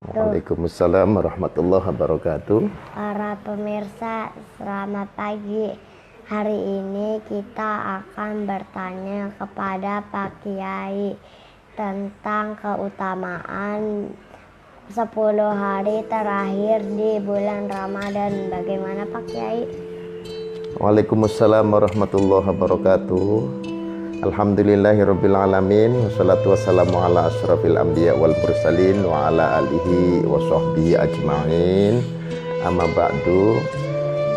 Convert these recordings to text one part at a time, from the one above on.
Waalaikumsalam warahmatullahi wabarakatuh. Para pemirsa, selamat pagi. Hari ini kita akan bertanya kepada Pak Kiai tentang keutamaan 10 hari terakhir di bulan Ramadan. Bagaimana Pak Kiai? Waalaikumsalam warahmatullahi wabarakatuh. Alhamdulillahirabbil alamin, wassalatu wassalamu ala asyrafil anbiya wal mursalin wa ala alihi wa sahbihi ajmain. Amma ba'du.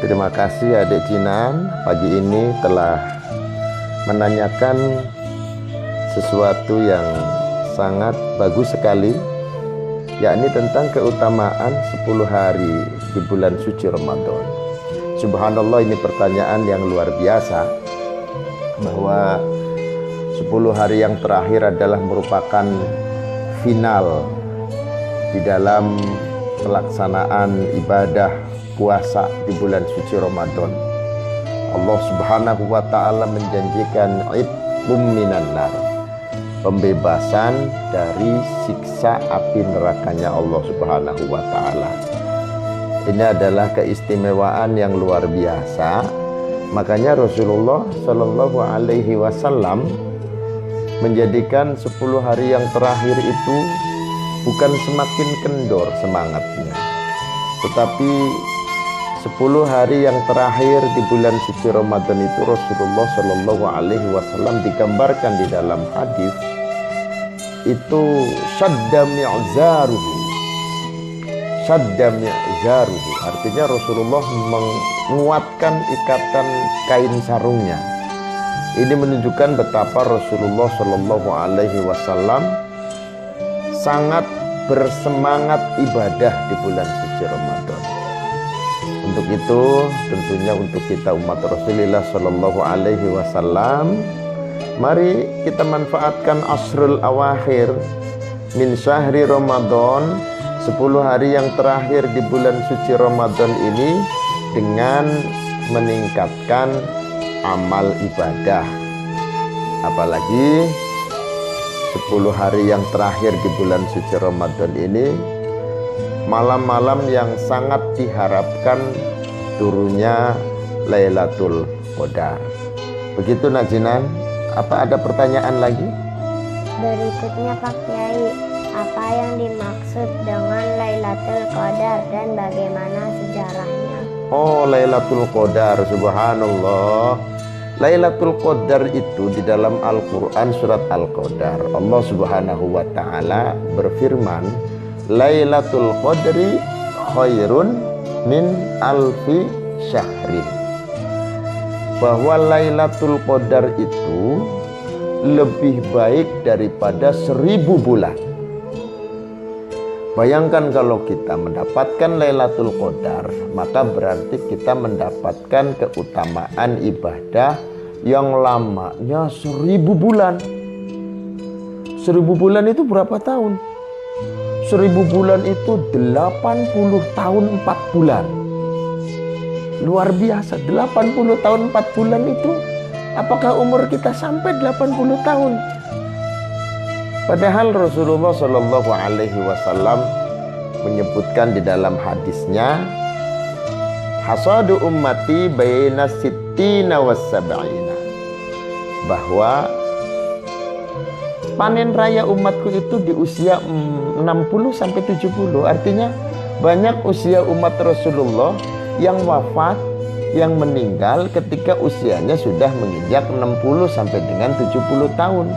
Terima kasih Adik Jinan pagi ini telah menanyakan sesuatu yang sangat bagus sekali, yakni tentang keutamaan 10 hari di bulan suci Ramadan. Subhanallah, ini pertanyaan yang luar biasa, bahwa 10 hari yang terakhir adalah merupakan final di dalam pelaksanaan ibadah puasa di bulan suci Ramadan. Allah Subhanahu wa ta'ala menjanjikan itqum minan nar, pembebasan dari siksa api nerakanya Allah Subhanahu wa ta'ala. Ini adalah keistimewaan yang luar biasa. Makanya Rasulullah Shallallahu Alaihi Wasallam menjadikan 10 hari yang terakhir itu bukan semakin kendor semangatnya, tetapi 10 hari yang terakhir di bulan suci Ramadan itu Rasulullah Shallallahu Alaihi Wasallam digambarkan di dalam hadis itu syadda mi'zaruhu. Syadda mi'zaruhu artinya Rasulullah menguatkan ikatan kain sarungnya. Ini menunjukkan betapa Rasulullah Shallallahu Alaihi Wasallam sangat bersemangat ibadah di bulan suci Ramadan. Untuk itu, tentunya untuk kita umat Rasulullah Shallallahu Alaihi Wasallam, mari kita manfaatkan asrul awakhir min syahri Ramadan, 10 hari yang terakhir di bulan suci Ramadan ini dengan meningkatkan amal ibadah. Apalagi 10 hari yang terakhir di bulan suci Ramadan ini malam-malam yang sangat diharapkan turunnya Lailatul Qadar. Begitu Najinan, apa ada pertanyaan lagi? Berikutnya Pak Kiai, apa yang dimaksud dengan Lailatul Qadar dan bagaimana sejarahnya? Oh, Lailatul Qadar, subhanallah. Lailatul Qadar itu di dalam Al-Quran surat Al-Qadar, Allah Subhanahu wa ta'ala berfirman, Lailatul Qadri khairun min alfi syahrin, bahwa Lailatul Qadar itu lebih baik daripada 1000 bulan. Bayangkan kalau kita mendapatkan Lailatul Qadar, maka berarti kita mendapatkan keutamaan ibadah yang lamanya 1000 bulan. 1000 bulan itu berapa tahun? 1000 bulan itu 80 tahun 4 bulan. Luar biasa, 80 tahun 4 bulan itu, apakah umur kita sampai 80 tahun? Padahal Rasulullah Shallallahu Alaihi Wasallam menyebutkan di dalam hadisnya, hasadu ummati baina sittina was sab'ina, bahwa panen raya umatku itu di usia 60 sampai 70. Artinya banyak usia umat Rasulullah yang wafat, yang meninggal ketika usianya sudah menginjak 60 sampai dengan 70 tahun.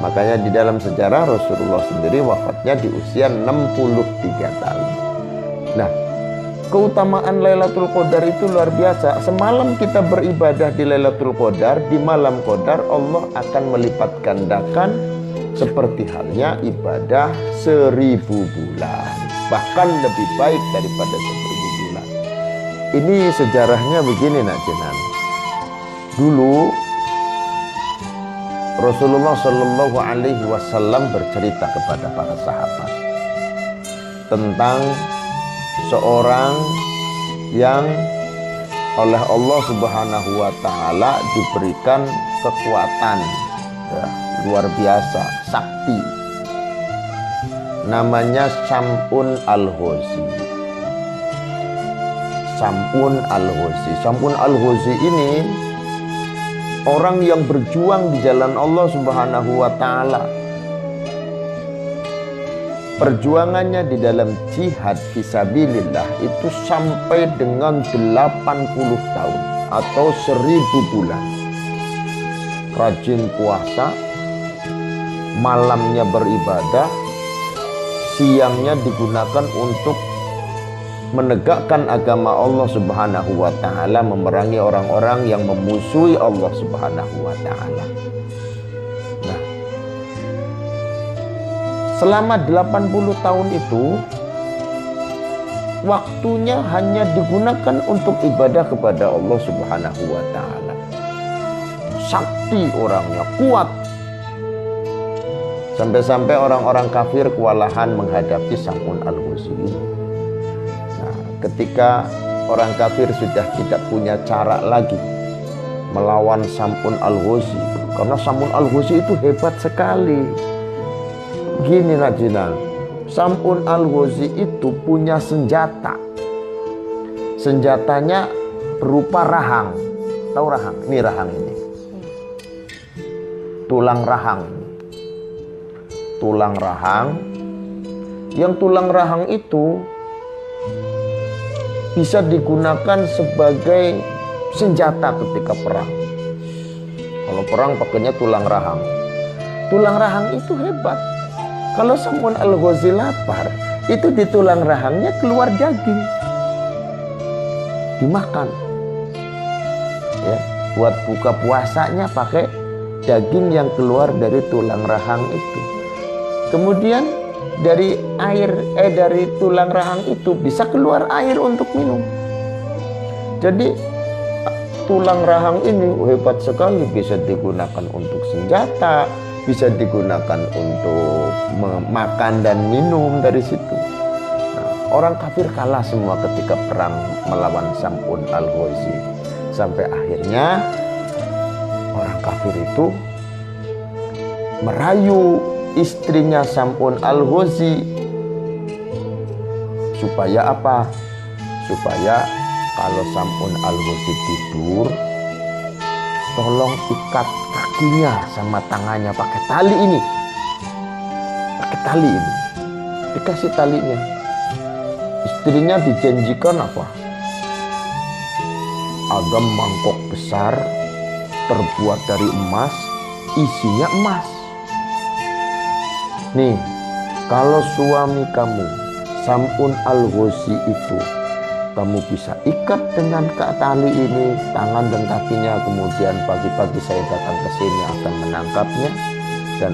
Makanya di dalam sejarah Rasulullah sendiri wafatnya di usia 63 tahun. Nah, keutamaan Lailatul Qadar itu luar biasa. Semalam kita beribadah di Lailatul Qadar, di malam Qadar Allah akan melipat gandakan seperti halnya ibadah 1000 bulan. Bahkan lebih baik daripada 1000 bulan. Ini sejarahnya begini Nak Jinan. Dulu Rasulullah Shallallahu Alaihi Wasallam bercerita kepada para sahabat tentang seorang yang oleh Allah Subhanahu wa ta'ala diberikan kekuatan, ya, luar biasa, sakti. namanya Sam'un Al-Ghazi. Sam'un Al-Ghazi. Sam'un Al-Ghazi ini orang yang berjuang di jalan Allah Subhanahu wa taala. Perjuangannya di dalam jihad fisabilillah itu sampai dengan 80 tahun atau 1000 bulan. Rajin puasa, malamnya beribadah, siangnya digunakan untuk menegakkan agama Allah Subhanahu wa taala, memerangi orang-orang yang memusuhi Allah Subhanahu wa taala. Nah, selama 80 tahun itu waktunya hanya digunakan untuk ibadah kepada Allah Subhanahu wa taala. Sakti orangnya, kuat. Sampai-sampai orang-orang kafir kewalahan menghadapi Sam'un Al-Ghazi ini. Nah, ketika orang kafir sudah tidak punya cara lagi melawan Sam'un Al-Ghazi, karena Sam'un Al-Ghazi itu hebat sekali. Gini Rajinan, Sam'un Al-Ghazi itu punya senjata. Senjatanya berupa rahang. Tahu rahang? Ini rahang ini. Tulang rahang. Tulang rahang. Yang tulang rahang itu bisa digunakan sebagai senjata ketika perang. Kalau perang pakainya tulang rahang. Tulang rahang itu hebat. Kalau Sam'un Al-Ghazi lapar, itu di tulang rahangnya keluar daging, dimakan. Ya, buat buka puasanya pakai daging yang keluar dari tulang rahang itu. Kemudian dari tulang rahang itu bisa keluar air untuk minum. Jadi tulang rahang ini hebat sekali, bisa digunakan untuk senjata, bisa digunakan untuk makan dan minum dari situ. Nah, orang kafir kalah semua ketika perang melawan Sam'un Al-Ghazi. Sampai akhirnya orang kafir itu merayu istrinya Sam'un Al-Ghazi supaya apa? Supaya kalau Sam'un Al-Ghazi tidur, tolong ikat kakinya sama tangannya pakai tali ini. Pakai tali ini. Dikasih talinya. Istrinya dijanjikan apa? Ada mangkok besar terbuat dari emas, isinya emas. Nih, kalau suami kamu Sam'un Al-Ghazi itu, kamu bisa ikat dengan tali ini tangan dan kakinya, kemudian pagi-pagi saya datang ke sini akan menangkapnya dan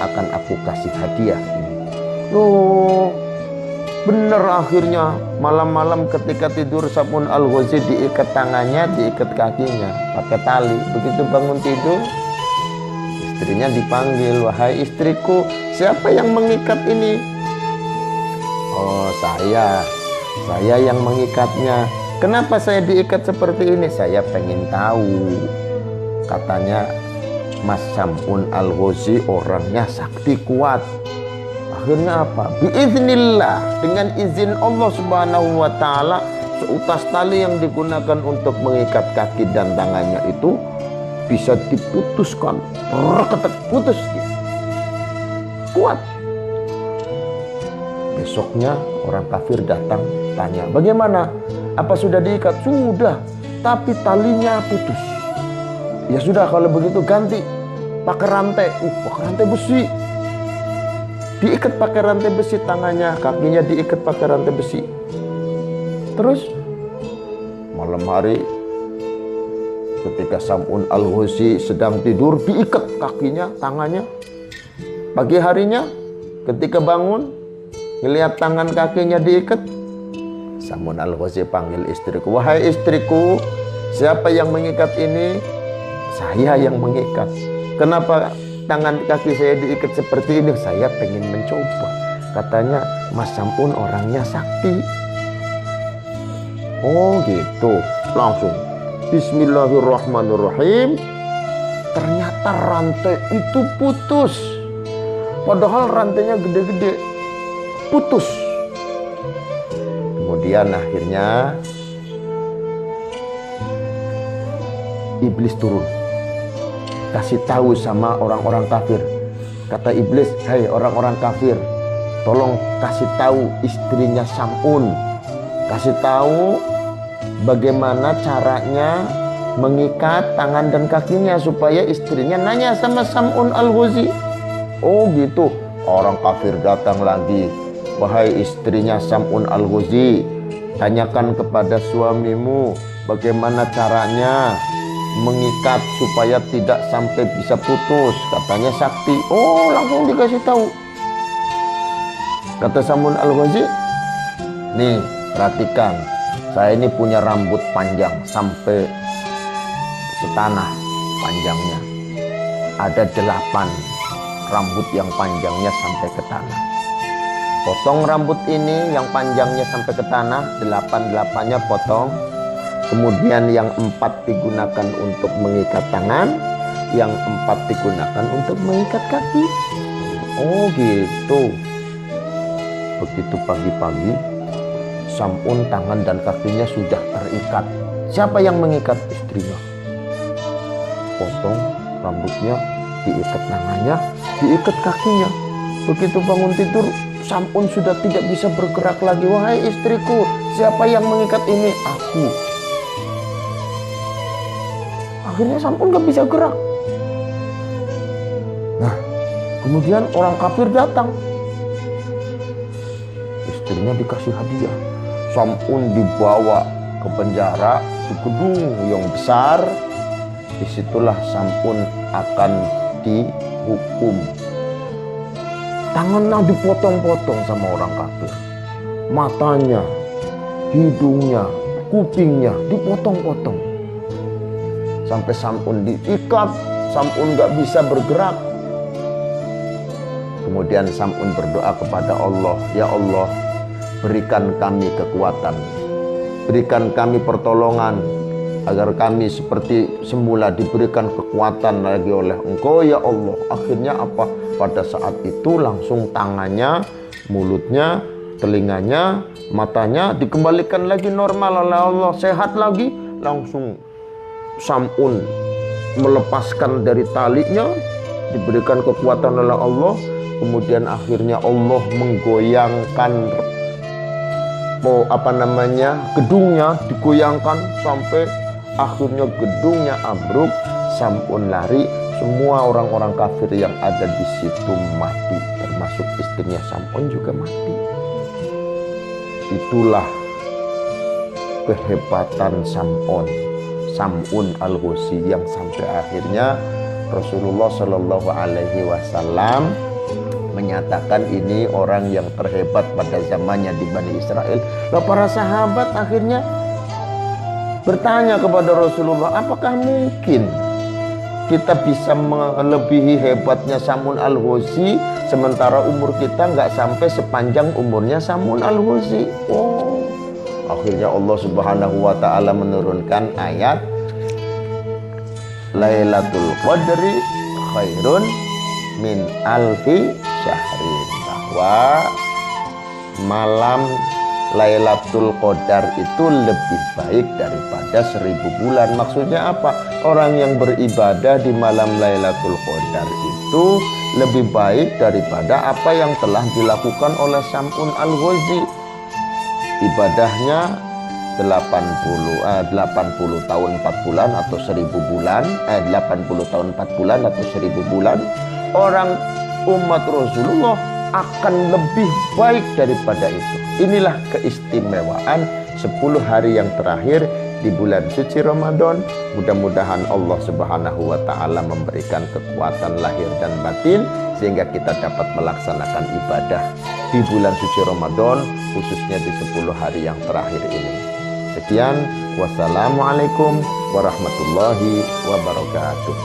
akan aku kasih hadiah ini. Loh, bener akhirnya malam-malam ketika tidur Sam'un Al-Ghazi diikat tangannya, diikat kakinya pakai tali. Begitu bangun tidur, istrinya dipanggil, "Wahai istriku, siapa yang mengikat ini?" "Oh, saya yang mengikatnya." "Kenapa saya diikat seperti ini?" "Saya pengen tahu." Katanya Mas Sam'un Al-Ghazi orangnya sakti kuat. Akhirnya apa? Biiznillah, dengan izin Allah Subhanahu wa taala, seutas tali yang digunakan untuk mengikat kaki dan tangannya itu bisa diputuskan. Putus dia. Kuat. Besoknya orang kafir datang tanya, "Bagaimana? Apa sudah diikat?" "Sudah, tapi talinya putus." "Ya sudah, kalau begitu ganti pakai rantai." Pakai rantai besi. Diikat pakai rantai besi tangannya, kakinya diikat pakai rantai besi. Terus malam hari ketika Sam'un Al-Ghazi sedang tidur, diikat kakinya, tangannya. Pagi harinya ketika bangun, ngelihat tangan kakinya diikat, Sam'un Al-Ghazi panggil istriku, "Wahai istriku, siapa yang mengikat ini?" "Saya yang mengikat." "Kenapa tangan kaki saya diikat seperti ini?" "Saya pengen mencoba." Katanya Mas Sam'un orangnya sakti. "Oh gitu." Langsung Bismillahirrahmanirrahim. Ternyata rantai itu putus. padahal rantainya gede-gede, putus. Kemudian akhirnya iblis turun, kasih tahu sama orang-orang kafir. Kata iblis, "Hai orang-orang kafir, tolong kasih tahu istrinya Sam'un, kasih tahu bagaimana caranya mengikat tangan dan kakinya." Supaya istrinya nanya sama Sam'un Al-Ghazi. Oh gitu. Orang kafir datang lagi. "Wahai istrinya Sam'un Al-Ghazi, tanyakan kepada suamimu bagaimana caranya mengikat supaya tidak sampai bisa putus. Katanya sakti." Oh, langsung dikasih tahu. Kata Sam'un Al-Ghazi, "Nih, perhatikan. Saya ini punya rambut panjang sampai setanah panjangnya. Ada 8 rambut yang panjangnya sampai ke tanah. Potong rambut ini yang panjangnya sampai ke tanah, 8-8-nya potong. Kemudian yang 4 digunakan untuk mengikat tangan, yang 4 digunakan untuk mengikat kaki." Oh gitu. Begitu pagi-pagi, Sam'un tangan dan kakinya sudah terikat. Siapa yang mengikat? Istrinya. Potong rambutnya, diikat tangannya, diikat kakinya. Begitu bangun tidur, Sam'un sudah tidak bisa bergerak lagi. "Wahai istriku, siapa yang mengikat ini?" "Aku." Akhirnya Sam'un gak bisa gerak. Nah, kemudian orang kafir datang. Istrinya dikasih hadiah. Sam'un dibawa ke penjara, ke gedung yang besar. Disitulah Sam'un akan dihukum. Tangannya dipotong-potong sama orang kafir. Matanya, hidungnya, kupingnya dipotong-potong. Sampai Sam'un diikat, Sam'un gak bisa bergerak. Kemudian Sam'un berdoa kepada Allah, "Ya Allah, berikan kami kekuatan, berikan kami pertolongan, agar kami seperti semula diberikan kekuatan lagi oleh Engkau, ya Allah." Akhirnya apa? Pada saat itu langsung tangannya, mulutnya, telinganya, matanya dikembalikan lagi normal oleh Allah, sehat lagi. Langsung Sam'un melepaskan dari talinya, diberikan kekuatan oleh Allah. Kemudian akhirnya Allah menggoyangkan gedungnya, digoyangkan sampai akhirnya gedungnya ambruk. Sam'un lari, semua orang-orang kafir yang ada di situ mati, termasuk istrinya Sam'un juga mati. Itulah kehebatan Sam'un Al-Ghazi, yang sampai akhirnya Rasulullah Shallallahu Alaihi Wasallam menyatakan ini orang yang terhebat pada zamannya di Bani Israel. Lalu para sahabat akhirnya bertanya kepada Rasulullah, apakah mungkin kita bisa melebihi hebatnya Sam'un Al-Ghazi sementara umur kita nggak sampai sepanjang umurnya Sam'un Al-Ghazi? Oh, akhirnya Allah Subhanahu wa Ta'ala menurunkan ayat Lailatul Qadri khairun min alfi syahrin, bahwa malam Lailatul Qadar itu lebih baik daripada 1000 bulan. Maksudnya apa? Orang yang beribadah di malam Lailatul Qadar itu lebih baik daripada apa yang telah dilakukan oleh Sam'un Al-Ghazi. Ibadahnya 80 tahun 4 bulan atau 1000 bulan, 80 tahun 4 bulan atau 1000 bulan. Orang umat Rasulullah akan lebih baik daripada itu. Inilah keistimewaan 10 hari yang terakhir di bulan suci Ramadan. Mudah-mudahan Allah Subhanahu wa Ta'ala memberikan kekuatan lahir dan batin sehingga kita dapat melaksanakan ibadah di bulan suci Ramadan, khususnya di 10 hari yang terakhir ini. Sekian, wassalamualaikum warahmatullahi wabarakatuh.